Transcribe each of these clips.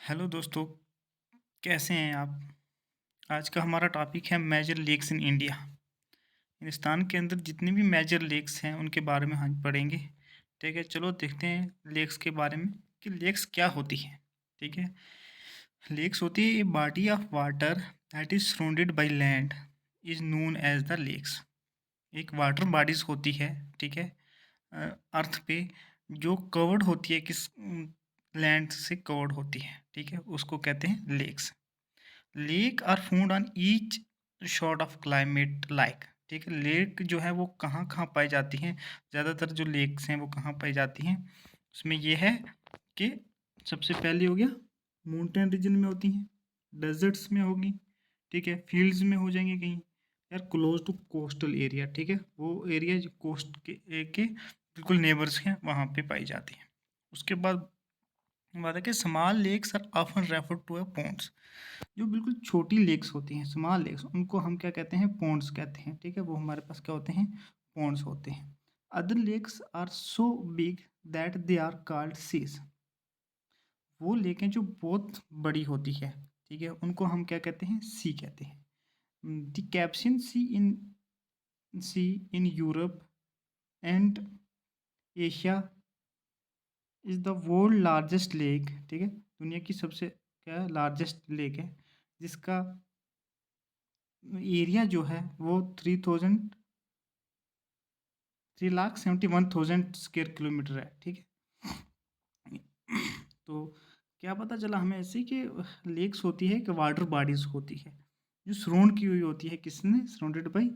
Hello दोस्तों, कैसे हैं आप? आज का हमारा टॉपिक है major lakes in India. Hindustan के अंदर जितनी भी मेजर लेक्स हैं उनके बारे में हम पढ़ेंगे। ठीक है, चलो देखते हैं लेक्स के बारे में कि लेक्स क्या होती है। ठीक है, लेक्स होती है a body of water that is surrounded by land is known as the lakes. एक वाटर बॉडीज होती है, ठीक है, अर्थ पे जो कवर्ड होती है किस लैंड से कवर्ड होती है, ठीक है, उसको कहते हैं lakes. Lake are found on each short of climate like. ठीक है, लेक जो है वो कहाँ कहाँ पाई जाती हैं, ज़्यादातर जो लेक्स हैं वो कहाँ पाई जाती हैं, उसमें ये है कि सबसे पहले हो गया माउंटेन रीजन में होती हैं, डेजर्ट्स में होगी, ठीक है, फील्ड्स में हो जाएंगे कहीं, यार क्लोज टू कोस्टल एरिया, ठीक है, वो एरिया जो कोस्ट के बिल्कुल नेबर्स हैं वहाँ पे पाई जाती हैं। उसके बाद बात है कि small lakes are often refer to a ponds. जो बिल्कुल छोटी लेक्स होती हैं, स्मॉल लेक्स, उनको हम क्या कहते हैं, पॉन्ड्स कहते हैं, ठीक है, वो हमारे पास क्या होते हैं, पॉन्ड्स होते हैं। Other lakes are so big that they are called seas. वो लेकें जो बहुत बड़ी होती है, ठीक है, उनको हम क्या कहते हैं, सी कहते हैं। The Caspian sea in Europe and Asia is the world largest lake. ठीक है, दुनिया की सबसे क्या लार्जेस्ट लेक है, जिसका एरिया जो है वो 3,71,000 स्क्वायर किलोमीटर है, ठीक है। तो क्या पता चला हमें ऐसे कि लेक्स होती है कि वाटर बॉडीज होती है जो सराउंड की हुई होती है, किसने, सराउंडेड बाई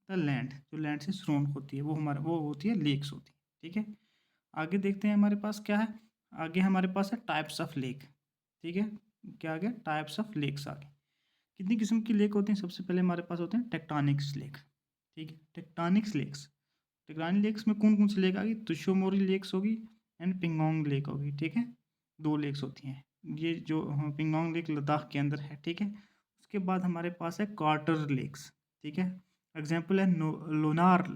द लैंड, जो लैंड से सराउंड होती है वो हमारा वो होती है लेक्स होती है, ठीक है। आगे देखते हैं हमारे पास क्या है। आगे हमारे पास है टाइप्स ऑफ लेक, ठीक है। क्या आ गया, टाइप्स ऑफ लेक्स आ गए। कितनी किस्म की लेक होती हैं, सबसे पहले हमारे पास होते हैं टेक्टोनिक्स लेक, ठीक है, टेक्टोनिक्स लेक्स। टेक्टोनिक लेक्स में कौन कौन सी लेक आ गई, तुशोमोरी लेक्स होगी एंड पिंगोंग लेक होगी, ठीक है, दो लेक्स होती हैं। ये जो पिंगोंग लेक लद्दाख के अंदर है, ठीक है। उसके बाद हमारे पास है क्वार्टर लेक्स, ठीक है। एग्जाम्पल है लोनार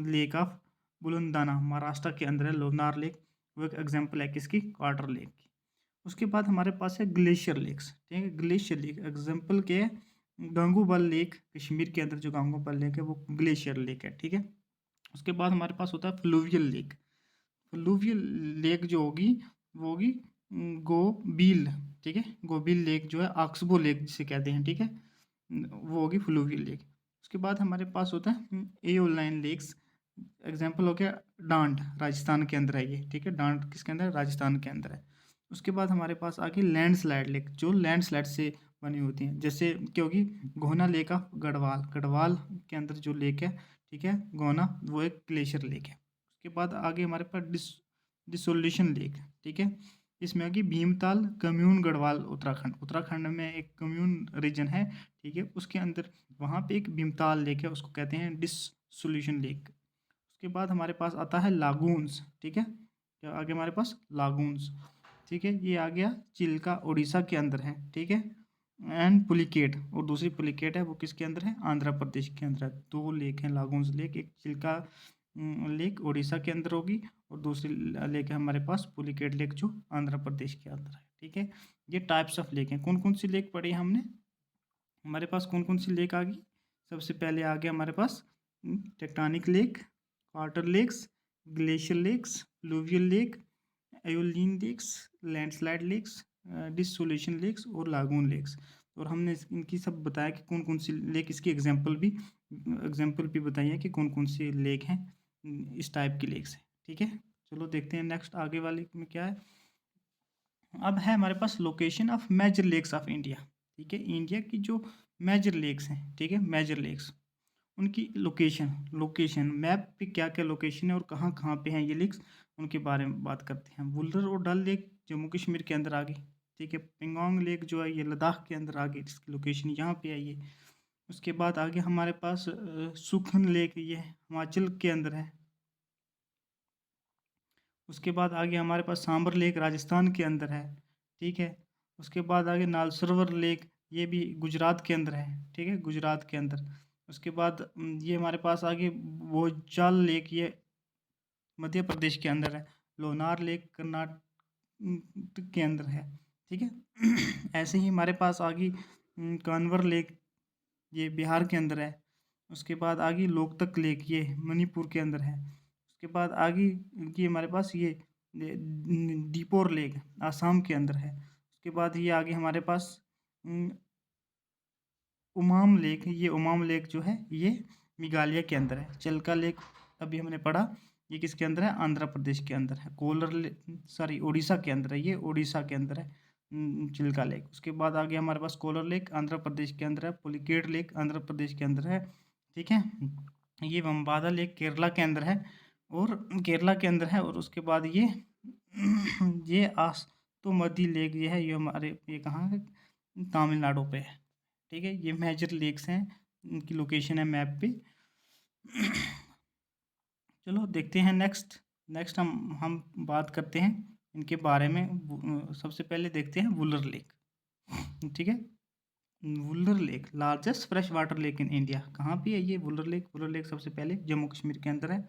लेक ऑफ बुलंदाना, महाराष्ट्र के अंदर है लोनार लेक, वो एक एग्जाम्पल है किसकी, क्वार्टर लेक की। उसके बाद हमारे पास है ग्लेशियर लेक्स, ठीक है, ग्लेशियर लेक एग्जाम्पल के गंगूबल लेक, कश्मीर के अंदर जो गंगूबल लेक है वो ग्लेशियर लेक है, ठीक है। उसके बाद हमारे पास होता है फ्लूवियल लेक। फ्लूवियल लेक जो होगी वो होगी गोबील, ठीक है, गोबील लेक जो है, ऑक्सबो लेक जिसे कहते हैं, ठीक है, वो होगी फ्लूवियल लेक। उसके बाद हमारे पास होता है एओलाइन लेक्स। एग्जाम्पल हो गया डांड, राजस्थान के अंदर है ये, ठीक है, डांड किसके अंदर है, राजस्थान के अंदर है। उसके बाद हमारे पास आगे लैंडस्लाइड लेक, जो लैंडस्लाइड से बनी होती हैं, जैसे क्योंकि गोहना लेक ऑफ गढ़वाल, गढ़वाल के अंदर जो लेक है, ठीक है, गोहना, वो एक ग्लेशियर लेक है। उसके बाद आगे हमारे पास डिसोल्यूशन लेक, ठीक है, इसमें आगे भीमताल कम्यून गढ़वाल, उत्तराखंड, उत्तराखंड में एक कम्यून रीजन है, ठीक है, उसके अंदर वहाँ पे एक भीमताल लेक है, उसको कहते हैं डिसोल्यूशन लेक। उसके बाद हमारे पास आता है लागून्स, ठीक है, क्या आगे हमारे पास लागून्स, ठीक है, ये आ गया चिल्का उड़ीसा के अंदर है, ठीक है, एंड पुलिकेट, और दूसरी पुलिकेट है वो किसके अंदर है, आंध्र प्रदेश के अंदर है। दो लेक हैं लागून्स लेक, एक चिल्का लेक उड़ीसा के अंदर होगी, और दूसरी लेक है हमारे पास पुलिकेट लेक जो आंध्र प्रदेश के अंदर है, ठीक है। ये टाइप्स ऑफ लेक हैं। कौन कौन सी लेक पढ़ी हमने, हमारे पास कौन कौन सी लेक आ गई, सबसे पहले आ गया हमारे पास tectonic lake, water lakes, glacier lakes, fluvial lake, aeolian lakes, landslide lakes, dissolution lakes और लागून लेक्स। और हमने इनकी सब बताया कि कौन कौन सी लेक, इसकी एग्जाम्पल भी बताई है कि कौन कौन सी लेक हैं, इस टाइप की लेक्स हैं, ठीक है। चलो देखते हैं नेक्स्ट आगे वाले में क्या है। अब है हमारे पास location of major lakes of India, ठीक है, इंडिया की जो मेजर लेक्स हैं, ठीक है, मेजर लेक्स, उनकी लोकेशन, लोकेशन मैप पे क्या क्या लोकेशन है और कहाँ कहाँ पे हैं ये लेक्स, उनके बारे में बात करते हैं। वुलर और डल लेक जम्मू कश्मीर के अंदर आ गई, ठीक है, पेंगोंग लेक जो है ये लद्दाख के अंदर आ गई, जिसकी लोकेशन यहाँ पे है ये। उसके बाद आगे हमारे पास सुखन लेक, ये हिमाचल के अंदर है। उसके बाद आगे हमारे पास सांबर लेक राजस्थान के अंदर है, ठीक है। उसके बाद आगे नालसरोवर लेक, ये भी गुजरात के अंदर है, ठीक है, गुजरात के अंदर। उसके बाद ये हमारे पास आगे भोजाल लेक, ये मध्य प्रदेश के अंदर है। लोनार लेक के अंदर है, ठीक है। ऐसे ही हमारे पास आ गई कान्वर लेक, ये बिहार के अंदर है। उसके बाद आ गई लोकतक लेक, ये मणिपुर के अंदर है। उसके बाद आ गई कि हमारे पास ये दीपोर लेक आसाम के अंदर है। उसके बाद ये आ गई हमारे पास उमाम लेक, ये उमाम लेक जो है ये मेघालय के अंदर है। चिल्का लेक अभी हमने पढ़ा, ये किसके अंदर है? आंध्र प्रदेश के अंदर है। सॉरी उड़ीसा के अंदर है, ये उड़ीसा के अंदर है चिल्का लेक। उसके बाद आ गया हमारे पास कोलर लेक, आंध्र प्रदेश के अंदर है। पुलिकेट लेक आंध्र प्रदेश के अंदर है, ठीक है। ये वम्बादा लेक केरला के अंदर है, और केरला के अंदर है। और उसके बाद ये आस्तुमती लेक ये है, ये हमारे ये कहाँ है? तमिलनाडु पे है, ठीक है। ये मेजर लेक्स हैं, इनकी लोकेशन है मैप पे। चलो देखते हैं नेक्स्ट हम बात करते हैं इनके बारे में। सबसे पहले देखते हैं वुलर लेक, ठीक है। Wular lake largest fresh water lake in India, कहाँ पे है ये वुलर लेक? वुलर लेक सबसे पहले जम्मू कश्मीर के अंदर है,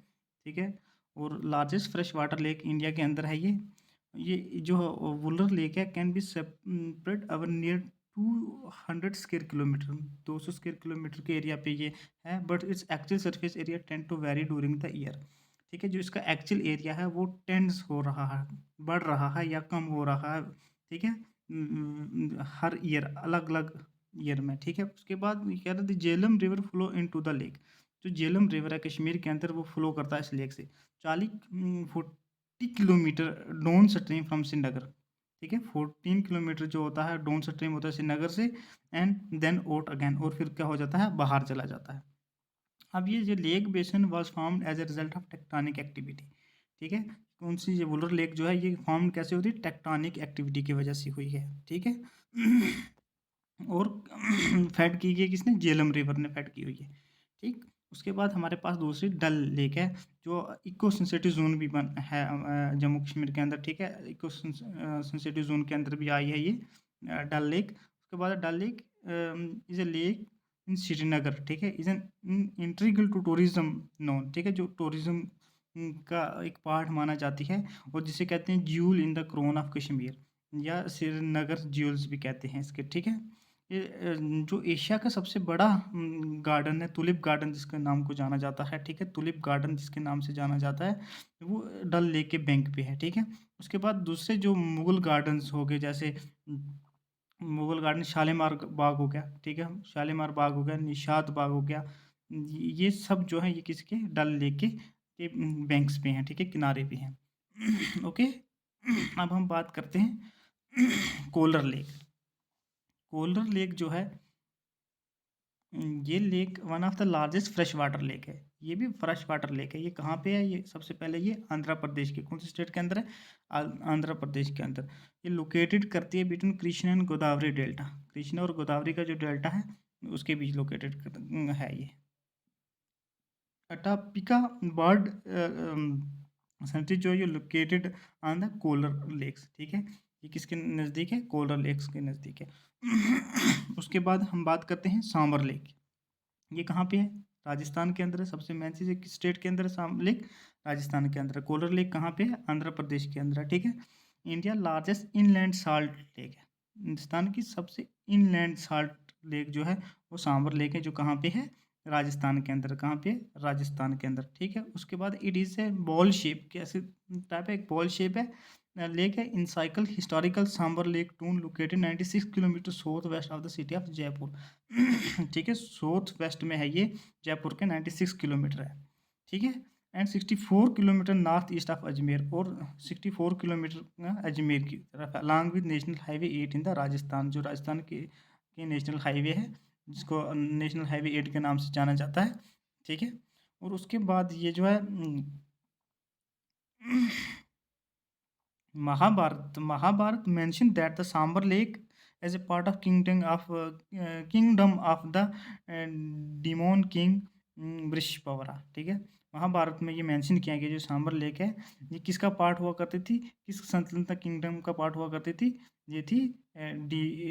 ठीक है। और largest fresh water lake India के अंदर है ये जो वुलर लेक है can be separate over near 200 square kilometre, 200 square kilometre के एरिया पे ये है। But its actual surface area tend to vary during the year, ठीक है। जो इसका एक्चुअल एरिया है वो टेंड्स हो रहा है, बढ़ रहा है या कम हो रहा है, ठीक है, हर ईयर अलग अलग ईयर में, ठीक है। उसके बाद ये कह रहे थे Jhelum river flow into the lake, जो झेलम रिवर है कश्मीर के अंदर वो फ्लो करता है इस लेक से 40 kilometre down stream from Srinagar, ठीक है। 14 किलोमीटर जो होता है डाउन स्ट्रीम होता है श्रीनगर से, एंड देन आउट अगेन, और फिर क्या हो जाता है? बाहर चला जाता है। अब ये जो lake basin was formed as a result of tectonic activity, ठीक है। कौन सी ये वुलर लेक जो है ये फॉर्म कैसे होती है? टेक्टोनिक एक्टिविटी की वजह से हुई है, ठीक है। और फैट की गई किसने? झेलम रिवर ने फैट की हुई है, ठीक। उसके बाद हमारे पास दूसरी डल लेक है, जो इको सेंसिटिव जोन भी बन है जम्मू कश्मीर के अंदर, ठीक है। इको सेंसिटिव जोन के अंदर भी आई है ये डल लेक। उसके बाद Dal lake is a lake in Srinagar, ठीक है। Is an integral to tourism known, ठीक है, जो टूरिज्म का एक पार्ट माना जाती है, और जिसे कहते हैं jewel in the crown of Kashmir, या श्रीनगर ज्यूल्स भी कहते हैं इसके, ठीक है। ये जो एशिया का सबसे बड़ा गार्डन है, टुलिप गार्डन जिसके नाम को जाना जाता है, ठीक है। टुलिप गार्डन जिसके नाम से जाना जाता है, वो डल लेक के बैंक पे है, ठीक है। उसके बाद दूसरे जो मुगल गार्डन्स हो गए, जैसे मुगल गार्डन शालीमार बाग हो गया, ठीक है। शालीमार बाग हो गया, निशात बाग हो गया, ये सब जो है ये किसके? डल लेक के बैंक्स पे हैं, ठीक है, किनारे पे हैं। ओके, अब हम बात करते हैं कोलर लेक। कोलर लेक जो है ये lake one of the largest fresh water lake है, ये भी फ्रेश वाटर लेक है। ये कहाँ पे है? ये सबसे पहले ये आंध्र प्रदेश के कौन से स्टेट के अंदर है? आंध्र प्रदेश के अंदर। ये लोकेटेड करती है between Krishna and Godavari delta, Krishna और गोदावरी का जो डेल्टा है उसके बीच लोकेटेड है ये। अटापिका बर्ड सेंचुरी जो है ये located on the Kolleru lakes, ठीक है। ये किसके नज़दीक है? कोलर लेक्स के नज़दीक है। उसके बाद हम बात करते हैं सांबर लेक, ये कहाँ पे है? राजस्थान के अंदर है। सबसे मेन चीज़ है किस स्टेट के अंदर है सांबर लेक? राजस्थान के अंदर है। कोलर लेक कहाँ पे है? आंध्र प्रदेश के अंदर है, ठीक है। India largest inland salt lake है, हिंदुस्तान की सबसे इनलैंड साल्ट लेक जो है वो सांबर लेक है, जो कहाँ पे है? राजस्थान के अंदर। कहाँ पे? राजस्थान के अंदर, ठीक है। उसके बाद it is a ball shape, कैसे टाइप है? एक बॉल शेप है, लेक है in cycle historical Sambhar lake town located 96 kilometre south west of the city of Jaipur. ठीक है, साउथ वेस्ट में है ये, जयपुर के 96 किलोमीटर है, ठीक है। And 64 kilometre north east of Ajmer, और 64 किलोमीटर अजमेर की तरफ along with national highway 8 in the Rajasthan, जो राजस्थान के नेशनल हाईवे है, जिसको नेशनल हाईवे 8 के नाम से जाना जाता है, ठीक है। और उसके बाद ये जो है Mahabharata mention that the Sambhar lake as a part of kingdom of the demon king Vrishaparva, ठीक है। महाभारत में ये मेंशन किया गया जो सांबर लेक है ये किसका पार्ट हुआ करती थी? किस संतनता किंगडम का पार्ट हुआ करती थी? ये थी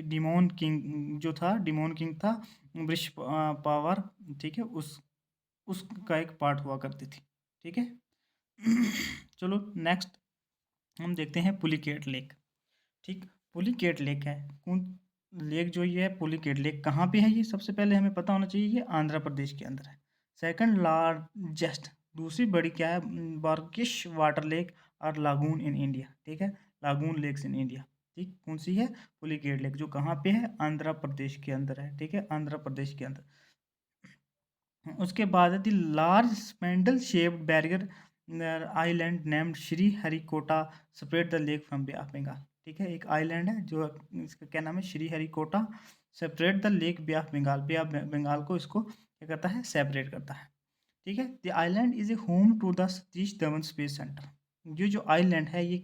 डिमोन किंग जो था, डिमोन किंग था वृषपावर, ठीक है, उसका एक पार्ट हुआ करती थी, ठीक है। चलो नेक्स्ट हम देखते हैं पुलिकेट लेक। ठीक, पुलिकेट लेक है कौन लेक, जो ये है पुलिकेट लेक कहाँ पे है, ये सबसे पहले हमें पता होना चाहिए, ये आंध्र प्रदेश के अंदर है। सेकंड लार्जेस्ट, दूसरी बड़ी क्या है, बार्किश वाटर लेक और लागून इन इंडिया। ठीक है, लागून लेक्स इन इंडिया। ठीक, कौन सी है, पुलिकेट लेक, जो कहाँ पे है, आंध्र प्रदेश के अंदर है। ठीक है, आंध्र प्रदेश के अंदर। उसके बाद है the large spindle shaped barrier island named Sriharikota separate the lake from bay of Bengal. ठीक है, एक आइलैंड है जो, इसका क्या नाम है, Sriharikota separate the lake bay of Bengal. Bay of Bengal को इसको क्या करता है, सेपरेट करता है। ठीक है, the island is a home to the Satish Dhawan space centre. ये जो आइलैंड है ये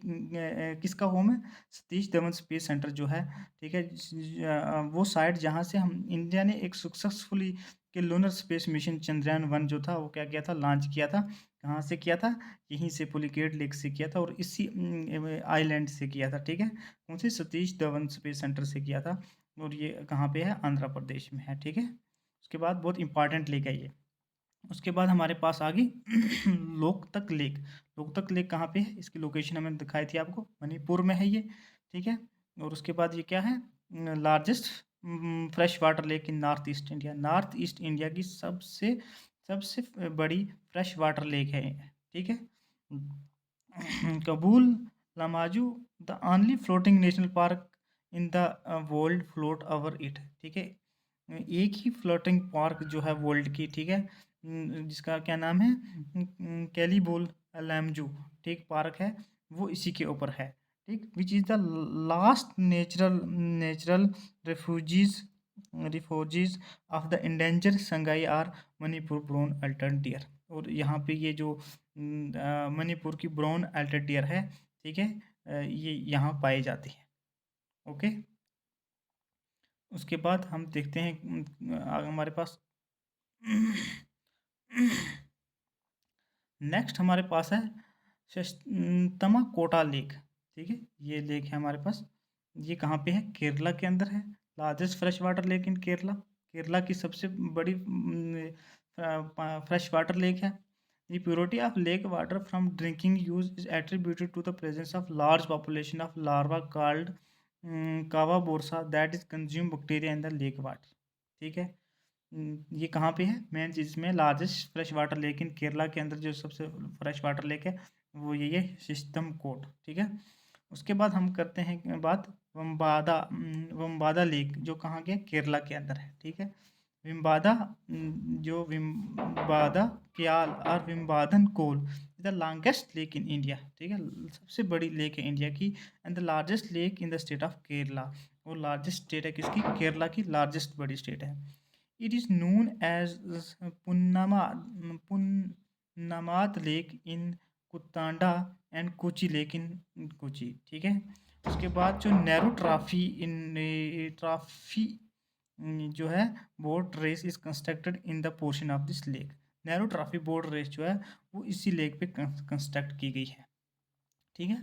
किसका होम है, सतीश धवन स्पेस सेंटर जो है। ठीक है, वो साइट जहाँ से हम इंडिया ने एक सक्सेसफुली के लूनर स्पेस मिशन चंद्रयान 1 जो था वो क्या किया था, लॉन्च किया था। कहाँ से किया था, यहीं से पुलिकेट लेक से किया था, और इसी आइलैंड से किया था। ठीक है, कौन से, सतीश धवन स्पेस सेंटर से किया था, और ये कहाँ पे है, आंध्र प्रदेश में है। ठीक है, उसके बाद बहुत इंपॉर्टेंट लेक है ये। उसके बाद हमारे पास आ गई लोकतक लेक। लोकतक लेक कहाँ पे है, इसकी लोकेशन हमें दिखाई थी आपको, मणिपुर में है ये। ठीक है, और उसके बाद ये क्या है, लार्जेस्ट फ्रेश वाटर लेक इन north east India. North east India की सबसे सबसे बड़ी फ्रेश वाटर लेक है। ठीक है, Keibul Lamjao the only floating national park in the world float over it. ठीक है, एक ही फ्लोटिंग पार्क जो है वर्ल्ड की, ठीक है, जिसका क्या नाम है, कैलीबोल लैमजू, ठीक, पार्क है, वो इसी के ऊपर है। ठीक, which is the last natural refugees refuges of the endangered sangai or Manipur brow antlered deer. और यहाँ पे ये जो मणिपुर की ब्राउन अल्टर डियर है, ठीक है, ये यहाँ पाई जाती है। ओके, उसके बाद हम देखते हैं हमारे पास नेक्स्ट हमारे पास है तमाकोटा लेक। ठीक है, ये लेक है हमारे पास, ये कहाँ पे है, केरला के अंदर है। Largest fresh water lake in Kerala, Kerala की सबसे बड़ी फ्रेश वाटर लेक है। The purity of lake water from drinking use is attributed to the presence of large population of larva called chaoborus that is consume bacteria in the lake water. ठीक है, ये कहाँ पे है, main चीज़ में largest fresh water lake in Kerala के अंदर, जो सबसे फ्रेश वाटर लेक है वो ये सिस्टम कोट। ठीक है, उसके बाद हम करते हैं बात वम्बादा लेक, जो कहाँ के, केरला के अंदर है। ठीक है, विम्बादा, जो विम्बादा क्याल और Vembanad Kol the longest lake in India. ठीक है, सबसे बड़ी लेक है इंडिया की, and the largest lake in the state of Kerala. और लार्जेस्ट स्टेट है किसकी, केरला की लार्जेस्ट बड़ी स्टेट है। It is known as Punnamath Lake in Kuttanda and Kochi Lake in Kochi। ठीक है, उसके बाद जो नैरो ट्रॉफी जो है boat race is constructed in the portion of this lake. Nehru trophy boat race जो है वो इसी लेक पे कंस्ट्रक्ट की गई है। ठीक है,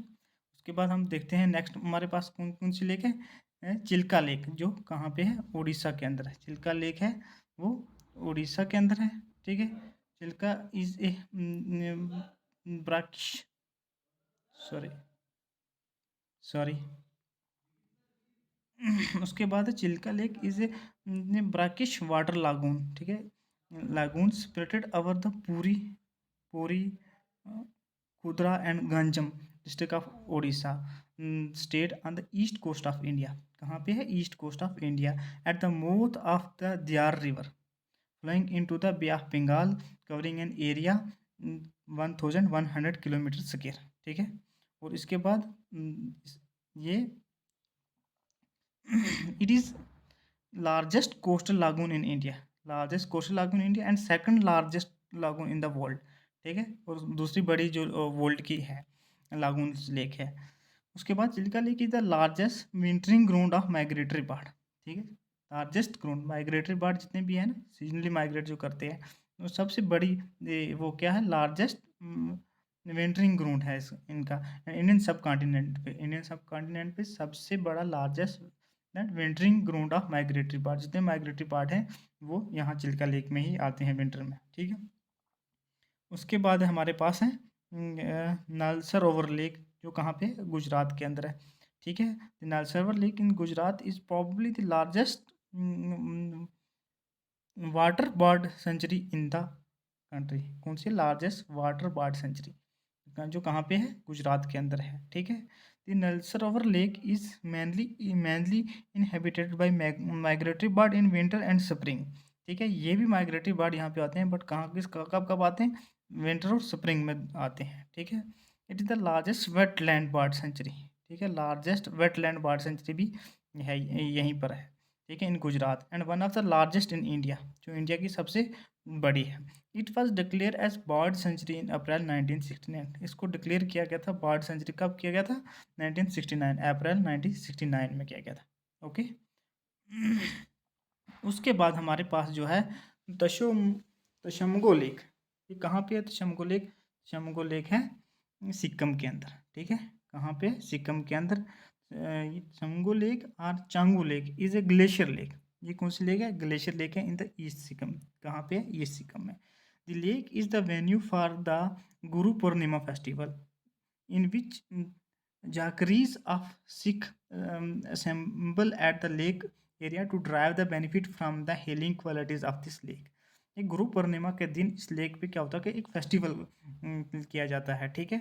उसके बाद हम देखते हैं नेक्स्ट हमारे पास कौन कौन सी लेक है, चिल्का लेक, जो कहाँ पे है, उड़ीसा के अंदर है। चिल्का लेक है वो उड़ीसा के अंदर है। ठीक है, Chilika is a brackish sorry sorry उसके बाद है Chilika lake is a brackish water lagoon. ठीक है, लागून स्प्रेटेड ओवर द पूरी पूरी खुदरा and Ganjam district of Odisha state on the east coast of India. कहाँ पे है, east coast of India, at the mouth of the Daya river flowing into the Bay of Bengal covering an area 1100 kilometre square. ठीक है, और इसके बाद ये it is largest coastal लागून इन इंडिया, लार्जेस्ट कोस्टल लागून in India and second largest लागून इन the world. ठीक है, और दूसरी बड़ी जो वर्ल्ड की है लागून लेक है। उसके बाद Chilika lake is the largest wintering ground of migratory bird. ठीक है, लार्जेस्ट ग्राउंड, माइग्रेटरी बर्ड जितने भी हैं ना, सीजनली माइग्रेट जो करते हैं, वो सबसे बड़ी वो क्या है, लार्जेस्ट विंटरिंग ग्राउंड है इनका इंडियन सब कॉन्टिनेंट पे। इंडियन सब कॉन्टिनेंट पे सबसे बड़ा largest wintering ground of migratory bird, जितने माइग्रेटरी बर्ड हैं वो यहाँ चिल्का लेक में ही आते हैं विंटर में। ठीक है, उसके बाद हमारे पास है नल सरोवर लेक, जो कहाँ पे है? गुजरात के अंदर है, ठीक है। The Nile server lake in Gujarat is probably the largest water bird sanctuary in the country. कौन सी? लार्जेस्ट वाटर बर्ड सेंचुरी जो कहाँ पे है? गुजरात के अंदर है, ठीक है। The Nal Sarovar lake is mainly inhabited by migratory bird in winter and spring, ठीक है। ये भी माइग्रेटरी बर्ड यहाँ पे आते हैं, बट कब कब आते हैं? विंटर और स्प्रिंग में आते हैं, ठीक है। It is the largest wetland bird sanctuary, ठीक है। लार्जेस्ट वेटलैंड बर्ड सेंचुरी भी है यहीं पर है, ठीक है, in Gujarat. And one of the largest in India, जो इंडिया की सबसे बड़ी है। It was declare as bird sanctuary in April 1969। इसको डिक्लेयर किया गया था बर्ड सेंचुरी, कब किया गया था? 1969, अप्रैल 1969 में किया गया था, ओके। उसके बाद हमारे पास जो है तशमगो लेक। ये कहाँ पे है तशमगो लेक? तशमगो लेक है सिक्किम के अंदर, ठीक है। कहाँ पे? सिक्किम के अंदर। ये तशमगो लेक और Changu lake is a glacier lake. ये कौन सी लेक है? ग्लेशियर लेक है इन द ईस्ट सिक्किम। कहाँ पे है? ईस्ट सिक्किम में। The lake is the venue for the Guru Purnima festival in which jackeries of Sikh assemble at the lake area to derive the benefit from the healing qualities of this lake। एक गुरु पूर्णिमा के दिन इस lake पे क्या होता है कि एक फेस्टिवल किया जाता है, ठीक है।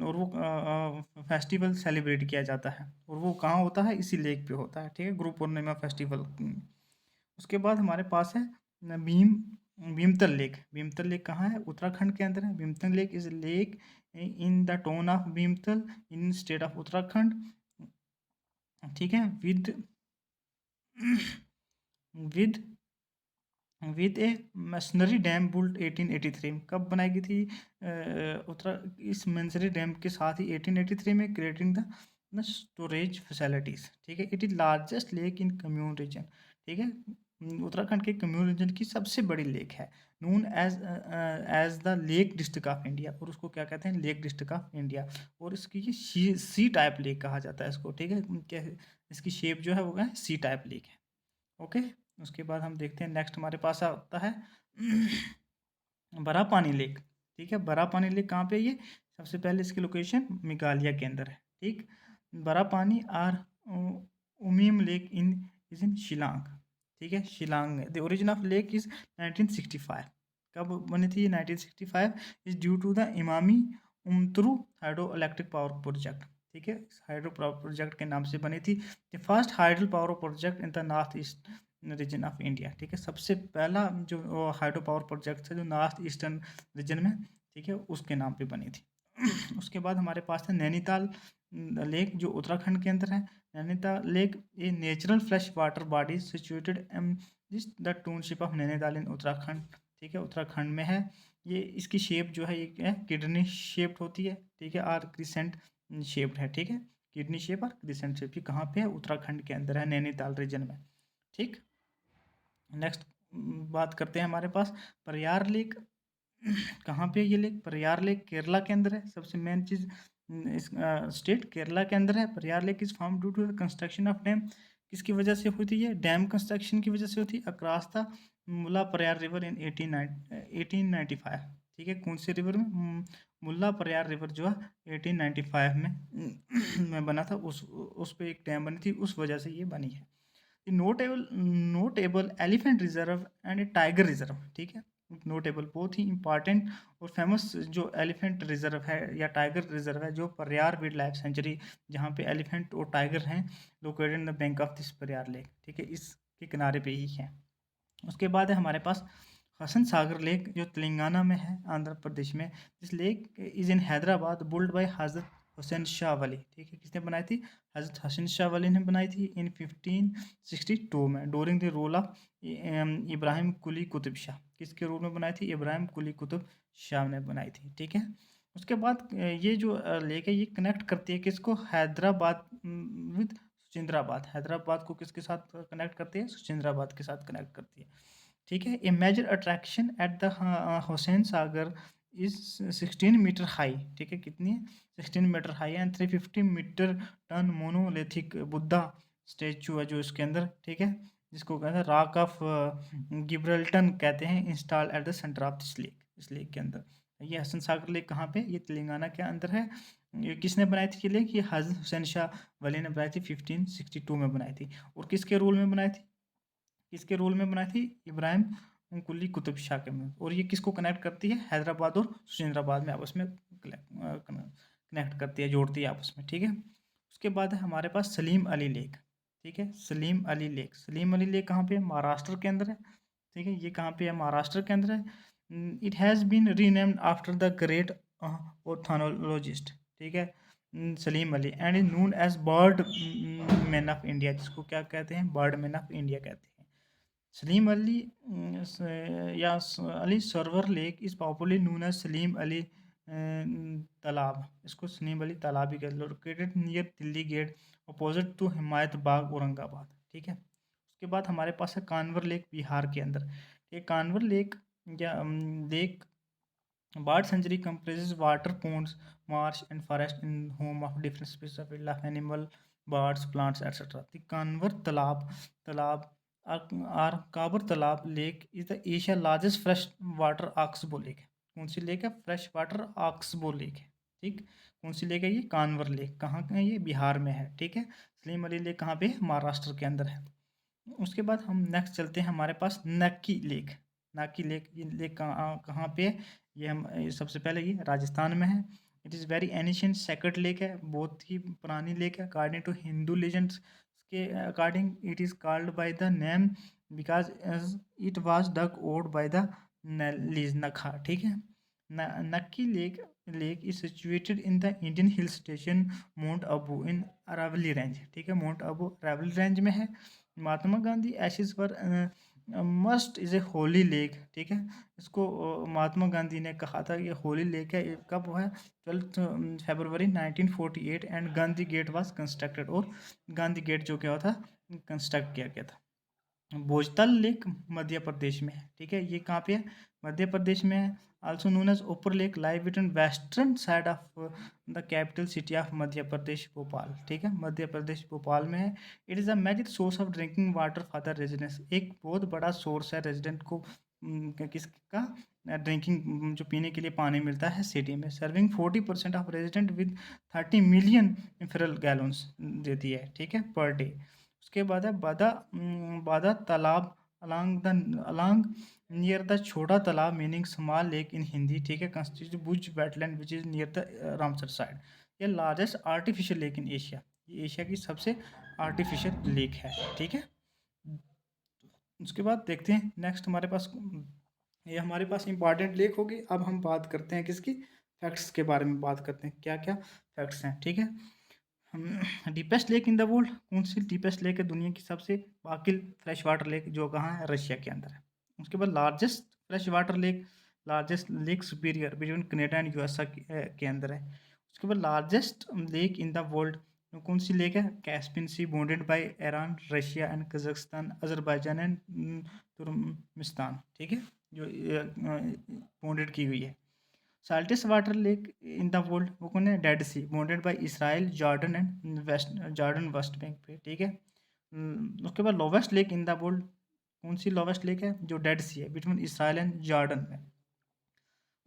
और वो फेस्टिवल सेलिब्रेट किया जाता है, और वो कहाँ होता है? इसी लेक पे होता है, ठीक है, गुरु पूर्णिमा फेस्टिवल। उसके बाद हमारे पास है भीमतल लेक। भीमतल लेक कहाँ है? उत्तराखंड के अंदर है। Bhimtal lake is lake in the town of Bhimtal in state of Uttarakhand, ठीक है। With with with a masonry dam built 1883 में। कब बनाई गई थी? इस मसनरी डैम के साथ ही 1883 में, क्रिएटिंग द स्टोरेज फैसिलिटीज, ठीक है। It is largest lake in Kumaon region, ठीक है। उत्तराखंड के कम्यून रीजन की सबसे बड़ी लेक है, known as the lake district of India. और उसको क्या कहते हैं? Lake district of India. और इसकी ये सी टाइप लेक कहा जाता है इसको, ठीक है। क्या इसकी शेप जो है वो है? सी टाइप लेक है, ओके। उसके बाद हम देखते हैं नेक्स्ट हमारे पास आता है बड़ा पानी लेक, ठीक है। बड़ा पानी लेक कहाँ पे है? ये सबसे पहले इसकी लोकेशन मेघालय के अंदर है, ठीक। बड़ा पानी और Umiam lake is in Shillong, ठीक है, शिलांग में। The origin of lake is 1965। कब बनी थी? 1965 is due to the Umiam Umtru hydroelectric power project, ठीक है। हाइड्रो पावर प्रोजेक्ट के नाम से बनी थी। The first hydro power project in the north east region of India, ठीक है। सबसे पहला जो हाइड्रो पावर प्रोजेक्ट था जो नॉर्थ ईस्टर्न रीजन में, ठीक है, उसके नाम पे बनी थी। उसके बाद हमारे पास है नैनीताल लेक, जो उत्तराखंड के अंदर है। Nainital lake a natural fresh water body situated the township of Nainital in Uttarakhand, ठीक है, उत्तराखंड में है। ये इसकी शेप जो है ये किडनी शेप्ड होती है, ठीक है, और क्रिसेंट शेप्ड है, ठीक है। किडनी शेप और क्रिसेंट शेप। ये कहाँ पे है? उत्तराखंड के अंदर है, नैनीताल रीजन में, ठीक। नेक्स्ट बात करते हैं हमारे पास प्रयार लेक। कहाँ पे ये लेक? प्रयार लेक केरला के अंदर है। सबसे मेन चीज़ इस स्टेट केरला के अंदर है। Periyar lake is form due to the construction of dam. किसकी वजह से हुई थी? ये डैम कंस्ट्रक्शन की वजह से होती है across the Mulla Periyar river in 1895, ठीक है। कौन से रिवर में? मुल्ला प्रयार रिवर जो है 1895 में बना था, उस पे एक डैम बनी थी, उस वजह से ये बनी है। Notable elephant reserve and tiger reserve, ठीक है। नोटेबल बहुत ही इंपॉर्टेंट और फेमस जो एलिफेंट रिजर्व है या टाइगर रिजर्व है, जो प्रयार वाइल्ड लाइफ सेंचुरी, जहाँ पे एलिफेंट और टाइगर हैं, located in the bank of this Periyar lake, ठीक है, इसके किनारे पे ही है। उसके बाद है हमारे पास हसन सागर लेक, जो तेलंगाना में है, आंध्र प्रदेश में। This lake is in Hyderabad, built by Hazrat Hussain Shah वली, ठीक है। किसने बनाई थी? हजरत हसन शाह वली ने बनाई थी इन 1562 में, during the rule of Ibrahim Quli Qutb Shah. किसके रूल में बनाई थी? इब्राहिम कुली कुतुब शाह ने बनाई थी, ठीक है। उसके बाद ये जो लेक है ये कनेक्ट करती है किसको? हैदराबाद विद सुचिंद्राबाद। हैदराबाद को किसके साथ कनेक्ट करती है? सुचिंद्राबाद के साथ कनेक्ट करती है, ठीक है। A major attraction at the Hussain Sagar is 16 metre high, ठीक है। कितनी है? 16 metre high and 350 metre ton monolithic Buddha statue है जो इसके अंदर, ठीक है, जिसको कहते हैं रॉक ऑफ गिब्रल्टन कहते हैं, install at the centre of this lake, इस लेक के अंदर। ये हसन सागर लेक कहाँ पे? ये तेलंगाना के अंदर है, ये किसने बनाई थी ये लेक? ये हज़रत हुसैन शाह वली ने बनाई थी, 1562 में बनाई थी। और किसके रूल में बनाई थी? किसके रूल में बनाई थी? इब्राहिम कुली कुतुब शाह के में। और ये किसको कनेक्ट करती है? हैदराबाद और सिकंदराबाद में आपस में कनेक्ट करती है, जोड़ती है आपस में, ठीक है। उसके बाद है हमारे पास सलीम अली लेक, ठीक है। सलीम अली लेक, सलीम अली लेक कहाँ पे है? महाराष्ट्र के अंदर है, ठीक है। ये कहाँ पे है? महाराष्ट्र के अंदर है। It has been renamed after the great ornithologist, ठीक है, Salim Ali, and is known as bird man of India, जिसको क्या कहते हैं? बर्ड मैन ऑफ इंडिया कहते हैं। Salim Ali Ali Sarovar lake is popularly known as Salim Ali Talab, इसको सलीम अली तालाब भी कहते हैं। Located near Delhi gate opposite to Himayat Bagh Aurangabad, ठीक है। उसके बाद हमारे पास है कानवर लेक बिहार के अंदर। ये कानवर लेक या lake bird sanctuary comprises water ponds, marsh and forest in home of different species of wildlife animal, birds, plants, etc. The Kanwar Talab or Kabar Talab lake is the Asia largest freshwater oxbow lake. कौन सी lake है? Fresh water oxbow lake है, ठीक। कौन सी lake है ये? कानवर lake. कहाँ का है ये? बिहार में है, ठीक है। सलीम अली लेक कहाँ पे है? महाराष्ट्र के अंदर है। उसके बाद हम नेक्स्ट चलते हैं हमारे पास नक्की लेक। नक्की लेक, ये लेक कहाँ कहाँ पे है? ये सबसे पहले ये राजस्थान में है। It is very ancient sacred lake है, बहुत ही पुरानी लेक है। अकॉर्डिंग टू हिंदू लेजेंड्स के according it is called by the name because it was dug out by the लीज नखा, ठीक है। Nakki lake lake is situated in the Indian hill station mount Abu in Aravalli range, ठीक है। माउंट अबू अरावली रेंज में है। Mahatma Gandhi ashes पर must is a Holi lake, ठीक है। इसको महात्मा गांधी ने कहा था ये होली लेक है। ये कब हुआ है? 12 फरवरी 1948 and Gandhi gate was constructed, और गांधी गेट जो क्या था? कंस्ट्रक्ट किया गया था। भोजताल लेक मध्य प्रदेश में है, ठीक है। ये कहाँ पे है? मध्य प्रदेश में है। Also known as upper lake lies between western side of the capital city of Madhya Pradesh Bhopal, ठीक है। मध्य प्रदेश भोपाल में है। It is a major source of drinking water for the residents, एक बहुत बड़ा सोर्स है रेजिडेंट को किसका? ड्रिंकिंग, जो पीने के लिए पानी मिलता है सिटी में। Serving 40% of resident with 30 million imperial gallons देती है, ठीक है, पर डे। उसके बाद है बादा तालाब along near the Chhota Talab meaning small lake in Hindi, ठीक है। Constitute Bhoj wetland which is near the Ramsar site. ये largest artificial lake in Asia, ये एशिया की सबसे आर्टिफिशियल लेक है, ठीक है। उसके बाद देखते हैं नेक्स्ट हमारे पास, ये हमारे पास इंपॉर्टेंट लेक होगी। अब हम बात करते हैं किसकी? फैक्ट्स के बारे में बात करते हैं, क्या क्या फैक्ट्स हैं, ठीक है। Deepest lake in the world, कौन सी डीपेस्ट लेक है दुनिया की सबसे? बाकिल फ्रेश वाटर लेक, जो कहाँ है? रशिया के अंदर है। उसके बाद largest fresh water lake, largest lake superior between Canada and USA के अंदर है। उसके बाद largest lake in the world, कौन सी लेक है? Caspian sea bounded by Iran, Russia and Kazakhstan, Azerbaijan and Turkmenistan, ठीक है, जो बॉन्डेड की हुई है। Saltiest water lake in the world, वो कौन है? Dead sea bounded by Israel, Jordan and west bank पे, ठीक है। उसके बाद lowest lake in the world, कौन सी लोवेस्ट लेक है? जो डेड सी है, बिटवीन इसराइल एंड जॉर्डन में।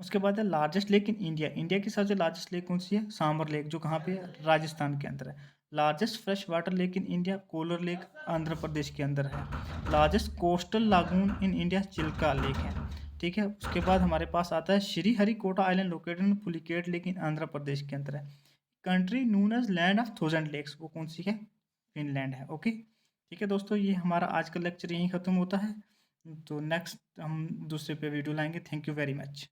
उसके बाद है largest lake in India, India की सबसे लार्जेस्ट लेक कौन सी है? सांबर लेक, जो कहाँ पे है? राजस्थान के अंदर है। Largest fresh water lake in India, Kolleru lake, Andhra Pradesh के अंदर है। लार्जेस्ट कोस्टल लागून इन इंडिया, चिल्का लेक है, ठीक है। उसके बाद हमारे पास आता है Sriharikota island located in Pulicat lake in Andhra Pradesh के अंदर है। Country known as land of 1000 lakes, वो कौन सी है? फिनलैंड है, ओके। ठीक है दोस्तों, ये हमारा आज का लेक्चर यहीं ख़त्म होता है। तो नेक्स्ट हम दूसरे पे वीडियो लाएंगे। Thank you very much.